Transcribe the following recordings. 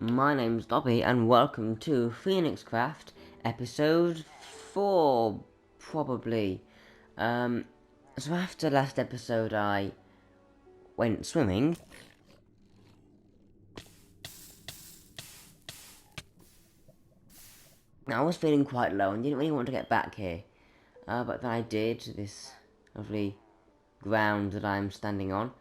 My name's Dobby, and welcome to PhoenixCraft, episode 4, probably. So after last episode I went swimming. I was feeling quite low and didn't really want to get back here. But then I did, this lovely ground that I'm standing on.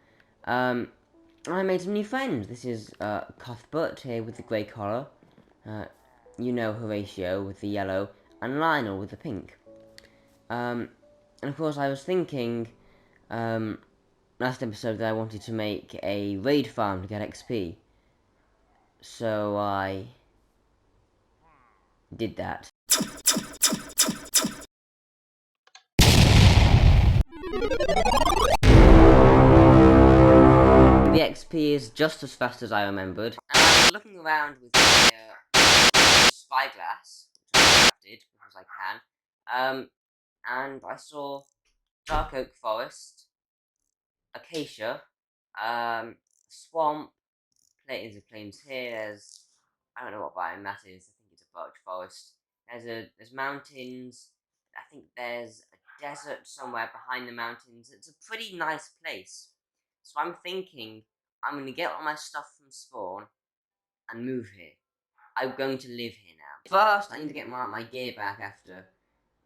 I made some new friends. This is Cuthbert here with the grey collar. You know Horatio with the yellow, and Lionel with the pink. And of course I was thinking, last episode that I wanted to make a raid farm to get XP. So I did that. The XP is just as fast as I remembered. And I was looking around with my spyglass, which I crafted because I can, and I saw dark oak forest, acacia, swamp, plains here. I don't know what biome that is. I think it's a birch forest. There's mountains. I think there's a desert somewhere behind the mountains. It's a pretty nice place. So I'm thinking I'm gonna get all my stuff from spawn and move here. I'm going to live here now. First, I need to get my gear back after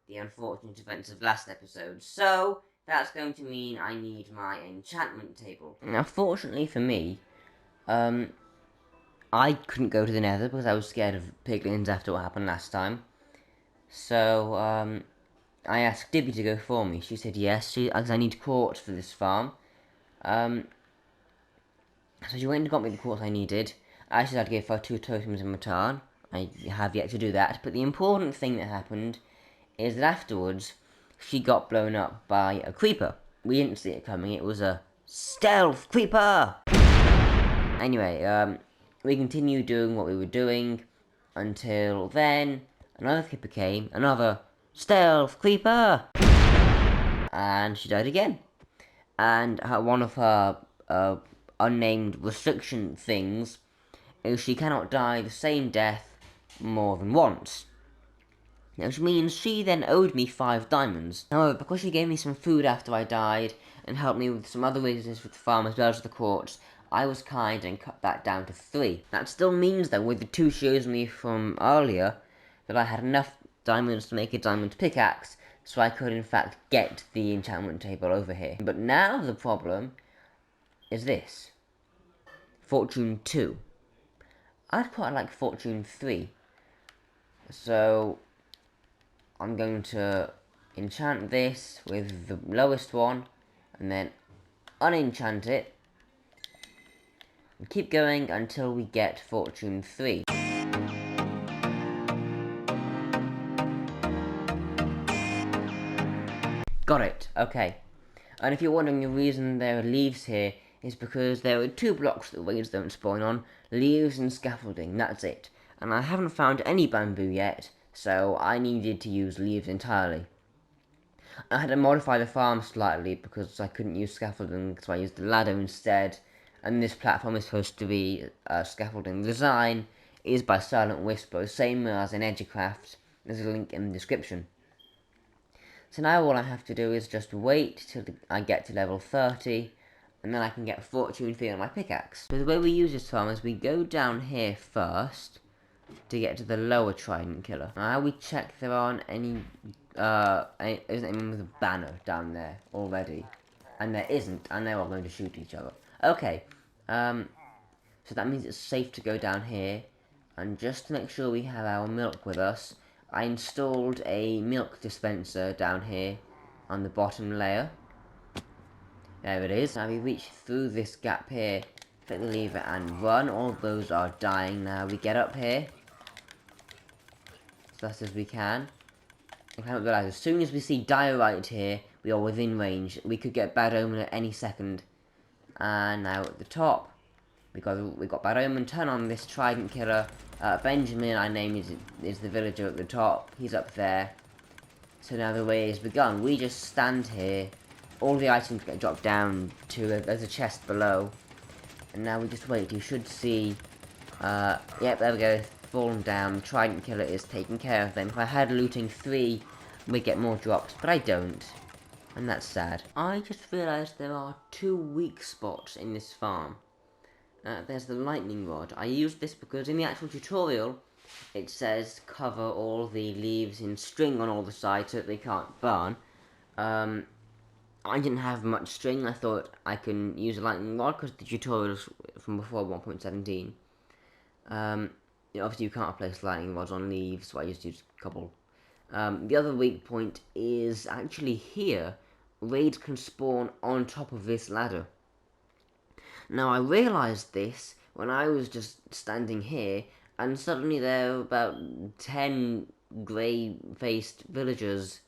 the unfortunate events of last episode. So that's going to mean I need my enchantment table. Now, fortunately for me, I couldn't go to the nether because I was scared of piglins after what happened last time. So, I asked Dibby to go for me. She said yes, because I need quartz for this farm. So she went and got me the quartz I needed. I actually had to give her 2 totems in return. I have yet to do that. But the important thing that happened is that afterwards, she got blown up by a creeper. We didn't see it coming. It was a stealth creeper! Anyway, we continued doing what we were doing until then another creeper came, another stealth creeper, and she died again. And one of her unnamed restriction things is she cannot die the same death more than once. Which means she then owed me 5 diamonds. However, because she gave me some food after I died, and helped me with some other reasons with the farm as well as the quartz, I was kind and cut that down to 3. That still means, though, with the 2 she owes me from earlier, that I had enough diamonds to make a diamond pickaxe, so I could in fact get the enchantment table over here. But now the problem is this. Fortune 2. I'd quite like Fortune 3. So I'm going to enchant this with the lowest one, and then unenchant it, and keep going until we get Fortune 3. Got it, okay. And if you're wondering the reason there are leaves here, is because there are 2 blocks that raids don't spawn on, leaves and scaffolding, that's it. And I haven't found any bamboo yet, so I needed to use leaves entirely. I had to modify the farm slightly because I couldn't use scaffolding, so I used the ladder instead. And this platform is supposed to be scaffolding. The design is by Silent Whisper, same as in EduCraft. There's a link in the description. So now all I have to do is just wait till I get to level 30, and then I can get Fortune 3 on my pickaxe. So the way we use this farm is we go down here first to get to the lower trident killer. Now we check there aren't any, isn't anyone with a banner down there already. And there isn't, and they're all going to shoot each other. Okay, so that means it's safe to go down here. And just to make sure we have our milk with us, I installed a milk dispenser down here on the bottom layer. There it is. Now we reach through this gap here, click the lever and run. All of those are dying now. We get up here as fast as we can. I can't realize, as soon as we see diorite here, we are within range. We could get bad omen at any second. And now at the top, we got bad omen. Turn on this trident killer. Benjamin, I name is the villager at the top. He's up there. So now the way is begun. We just stand here. All the items get dropped down to there's a chest below. And now we just wait. You should see Yep, there we go. Fallen down. Trident Killer is taking care of them. If I had looting 3, we'd get more drops, but I don't. And that's sad. I just realised there are 2 weak spots in this farm. There's the lightning rod. I used this because in the actual tutorial, it says cover all the leaves in string on all the sides so that they can't burn. I didn't have much string. I thought I can use a lightning rod because the tutorials from before 1.17. Obviously you can't replace lightning rods on leaves, so I just used a couple. The other weak point is actually here. Raids can spawn on top of this ladder. Now I realised this when I was just standing here, and suddenly there were about 10 grey-faced villagers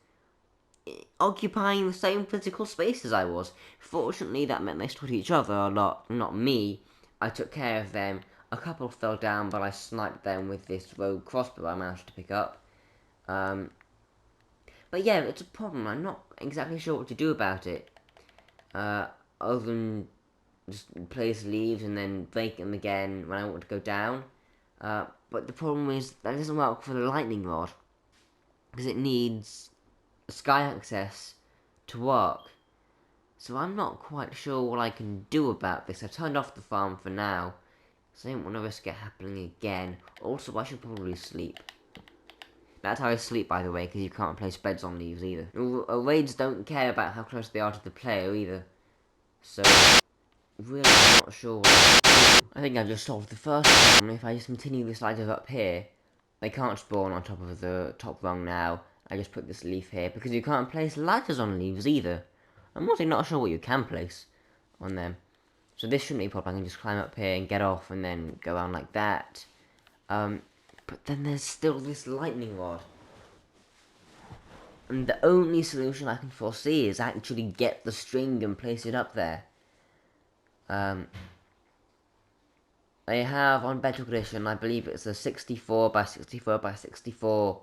occupying the same physical space as I was. Fortunately, that meant they stood each other a lot, not me. I took care of them. A couple fell down, but I sniped them with this rogue crossbow I managed to pick up. But yeah, it's a problem. I'm not exactly sure what to do about it. Other than just place leaves and then break them again when I want to go down. But the problem is that doesn't work for the lightning rod, because it needs sky access to work. So I'm not quite sure what I can do about this. I turned off the farm for now, so I don't want to risk it happening again. Also, I should probably sleep. That's how I sleep, by the way, because you can't place beds on leaves either. Raids don't care about how close they are to the player either. So, really not sure what I can do. I think I've just solved the first problem. If I just continue this ladder up here, they can't spawn on top of the top rung now. I just put this leaf here, because you can't place ladders on leaves either. I'm also not sure what you can place on them. So this shouldn't be a problem. I can just climb up here and get off and then go around like that. But then there's still this lightning rod. And the only solution I can foresee is actually get the string and place it up there. They have, on Bedrock Edition, I believe it's a 64 by 64 by 64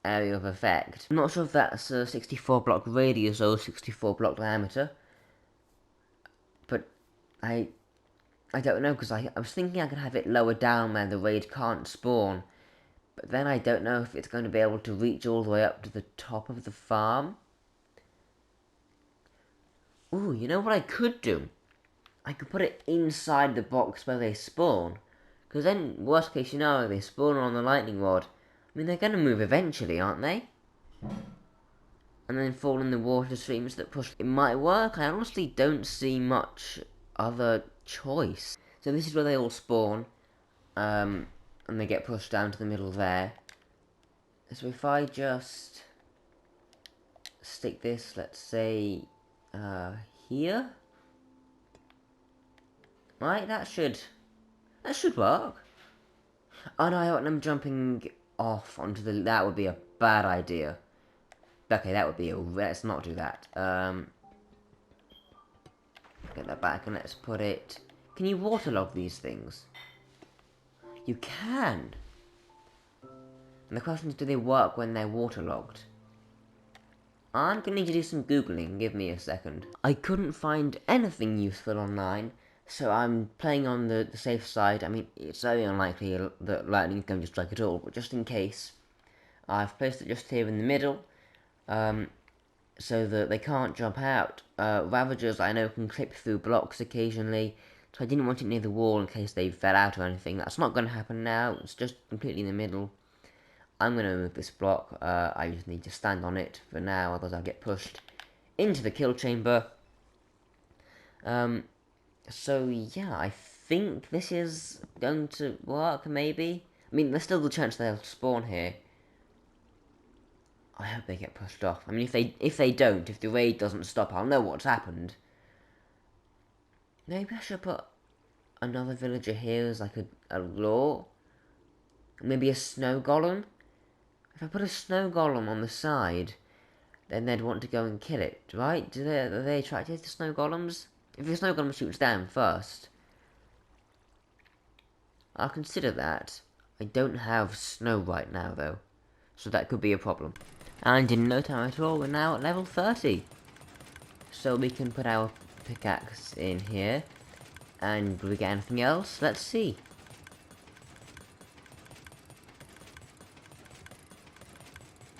area of effect. I'm not sure if that's a 64 block radius or 64 block diameter. But I don't know, because I was thinking I could have it lower down where the raid can't spawn. But then I don't know if it's going to be able to reach all the way up to the top of the farm. Ooh, you know what I could do? I could put it inside the box where they spawn. Because then, worst case scenario, they spawn on the lightning rod. I mean, they're going to move eventually, aren't they? And then fall in the water streams that push. It might work. I honestly don't see much other choice. So this is where they all spawn. And they get pushed down to the middle there. So if I just stick this, let's say, here. Right, that should work. Oh no, I want them jumping off onto the, that would be a bad idea. Okay, that would be a, let's not do that. Get that back and let's put it, can you waterlog these things? You can. And the question is, do they work when they're waterlogged? I'm gonna need to do some googling, give me a second. I couldn't find anything useful online, so I'm playing on the safe side. I mean, it's very unlikely that lightning is going to strike at all, but just in case, I've placed it just here in the middle, so that they can't jump out. Ravagers, I know, can clip through blocks occasionally, so I didn't want it near the wall in case they fell out or anything. That's not going to happen now, it's just completely in the middle. I'm going to remove this block. I just need to stand on it for now, otherwise I'll get pushed into the kill chamber. So yeah, I think this is going to work, maybe. I mean, there's still the chance they'll spawn here. I hope they get pushed off. I mean, if they don't, if the raid doesn't stop, I'll know what's happened. Maybe I should put another villager here as like a lure. Maybe a snow golem. If I put a snow golem on the side, then they'd want to go and kill it, right? Are they attracted to snow golems? If the snow golem shoots down first, I'll consider that. I don't have snow right now, though, so that could be a problem. And in no time at all, we're now at level 30. So we can put our pickaxe in here, and we get anything else? Let's see.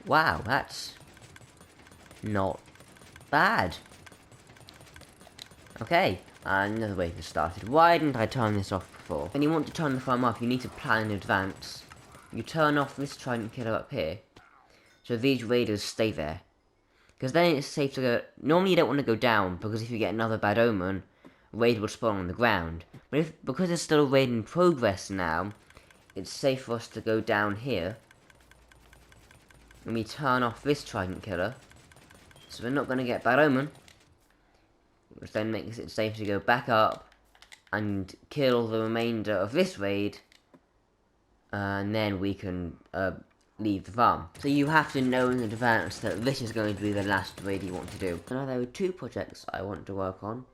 Wow, that's not bad. Okay, another way to get started. Why didn't I turn this off before? When you want to turn the farm off, you need to plan in advance. You turn off this trident killer up here, so these raiders stay there. Because then it's safe to go... Normally you don't want to go down, because if you get another bad omen, a raid will spawn on the ground. But because there's still a raid in progress now, it's safe for us to go down here. When we turn off this trident killer, so we're not going to get bad omen. Which then makes it safe to go back up and kill the remainder of this raid. And then we can leave the farm. So you have to know in advance that this is going to be the last raid you want to do. Now there are two projects I want to work on.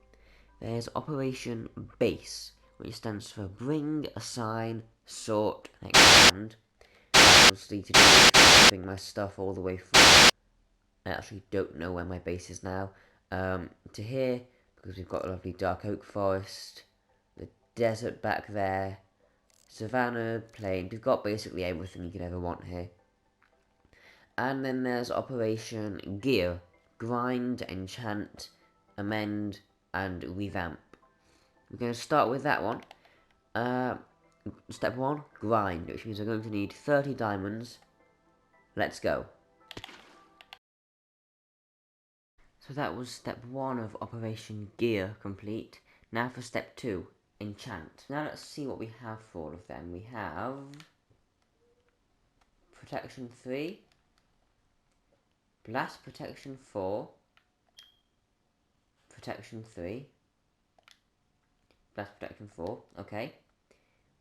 There's Operation Base, which stands for Bring, Assign, Sort, and Expand. Obviously to do moving my stuff all the way through. I actually don't know where my base is now. To here, because we've got a lovely dark oak forest, the desert back there, savannah, plain. We've got basically everything you could ever want here. And then there's Operation Gear, Grind, Enchant, Amend, and Revamp. We're going to start with that one. Step 1, Grind, which means we're going to need 30 diamonds. Let's go. So that was step 1 of Operation Gear complete. Now for step 2, Enchant. Now let's see what we have for all of them. We have Protection 3, Blast Protection 4, Protection 3, Blast Protection 4, okay.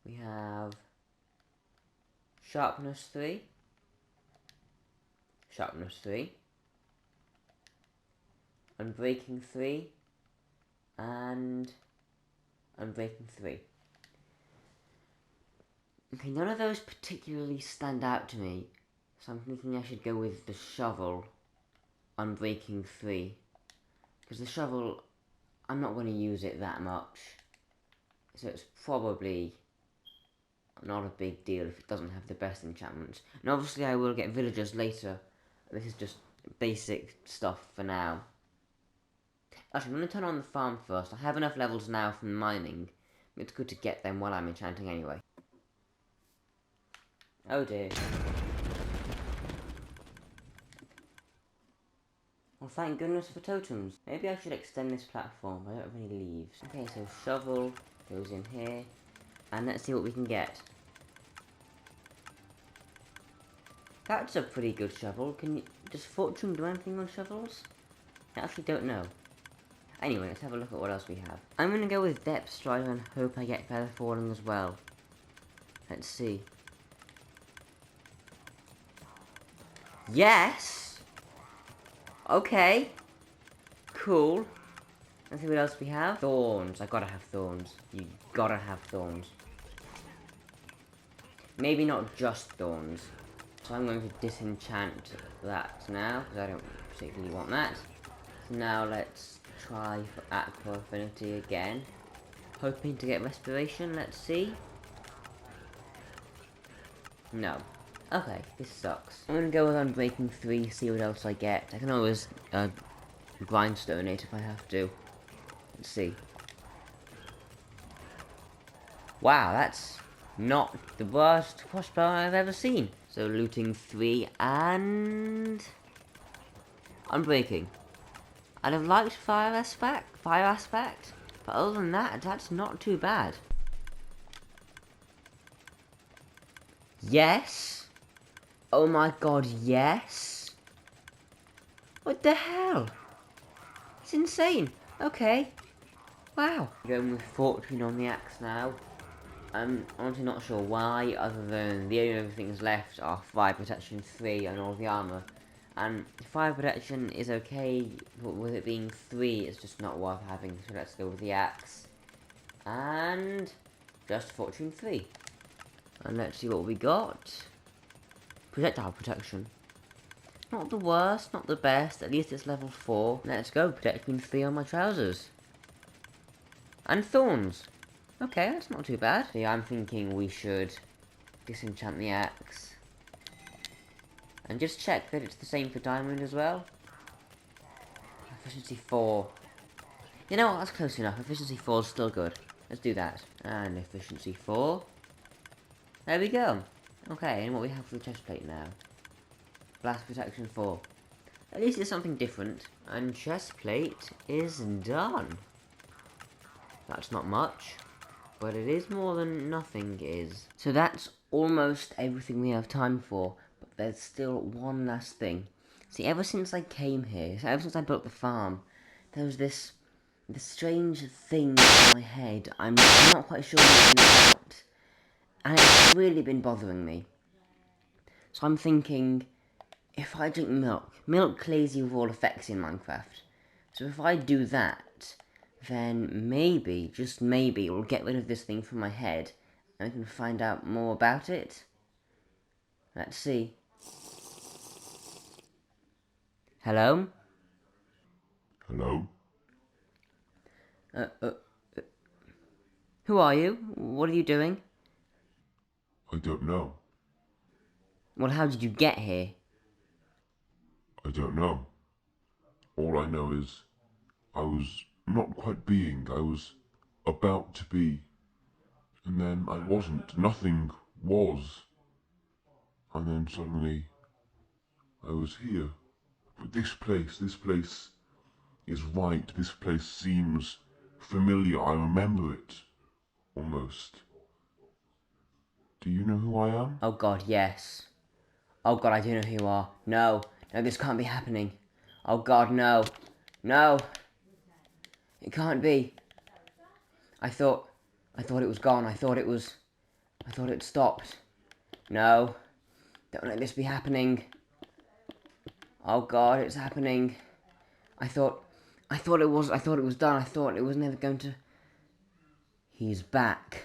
We have Sharpness 3, Sharpness 3, Unbreaking 3, and Unbreaking 3. Okay, none of those particularly stand out to me, so I'm thinking I should go with the shovel, Unbreaking 3. Because the shovel, I'm not going to use it that much, so it's probably not a big deal if it doesn't have the best enchantments. And obviously I will get villagers later. This is just basic stuff for now. Actually, I'm going to turn on the farm first. I have enough levels now from mining. It's good to get them while I'm enchanting anyway. Oh dear. Well, thank goodness for totems. Maybe I should extend this platform. I don't have any leaves. Okay, so shovel goes in here. And let's see what we can get. That's a pretty good shovel. Does fortune do anything on shovels? I actually don't know. Anyway, let's have a look at what else we have. I'm going to go with Depth Strider and hope I get Feather Falling as well. Let's see. Yes! Okay. Cool. Let's see what else we have. Thorns. I gotta have thorns. You gotta have thorns. Maybe not just thorns. So I'm going to disenchant that now, because I don't particularly want that. So now let's try for Aqua Affinity again. Hoping to get Respiration, let's see. No. Okay, this sucks. I'm gonna go with Unbreaking 3, see what else I get. I can always grindstone it if I have to. Let's see. Wow, that's not the worst crossbow I've ever seen. So looting 3 and Unbreaking. I'd have liked fire aspect, but other than that, that's not too bad. Yes. Oh my god, yes. What the hell? It's insane. Okay. Wow. Going with Fortune on the axe now. I'm honestly not sure why, other than the only other things left are Fire Protection 3 and all the armor. And Fire Protection is okay, but with it being 3, it's just not worth having, so let's go with the axe. And just Fortune 3. And let's see what we got. Projectile Protection. Not the worst, not the best, at least it's level 4. Let's go, Protection 3 on my trousers. And Thorns. Okay, that's not too bad. So yeah, I'm thinking we should disenchant the axe. And just check that it's the same for diamond as well. Efficiency 4. You know what, that's close enough. Efficiency 4 is still good. Let's do that. And efficiency 4. There we go. Okay, and what we have for the chest plate now? Blast protection 4. At least it's something different. And chest plate is done. That's not much, but it is more than nothing is. So that's almost everything we have time for, but there's still one last thing. See, ever since I came here, ever since I built the farm, there was this strange thing in my head. I'm not quite sure what it's about, and it's really been bothering me. So I'm thinking, if I drink milk clears you of all effects in Minecraft. So if I do that, then maybe, just maybe, it will get rid of this thing from my head, and I can find out more about it. Let's see. Hello? Hello? Who are you? What are you doing? I don't know. Well, how did you get here? I don't know. All I know is I was not quite being. I was about to be. And then I wasn't. Nothing was. And then suddenly I was here. But this place is right. This place seems familiar. I remember it. Almost. Do you know who I am? Oh god, yes. Oh god, I do know who you are. No, no, this can't be happening. Oh god, no. No! It can't be. I thought it was gone. I thought it stopped. No. Don't let this be happening. Oh god, it's happening. I thought it was done. I thought it was never going to... He's back.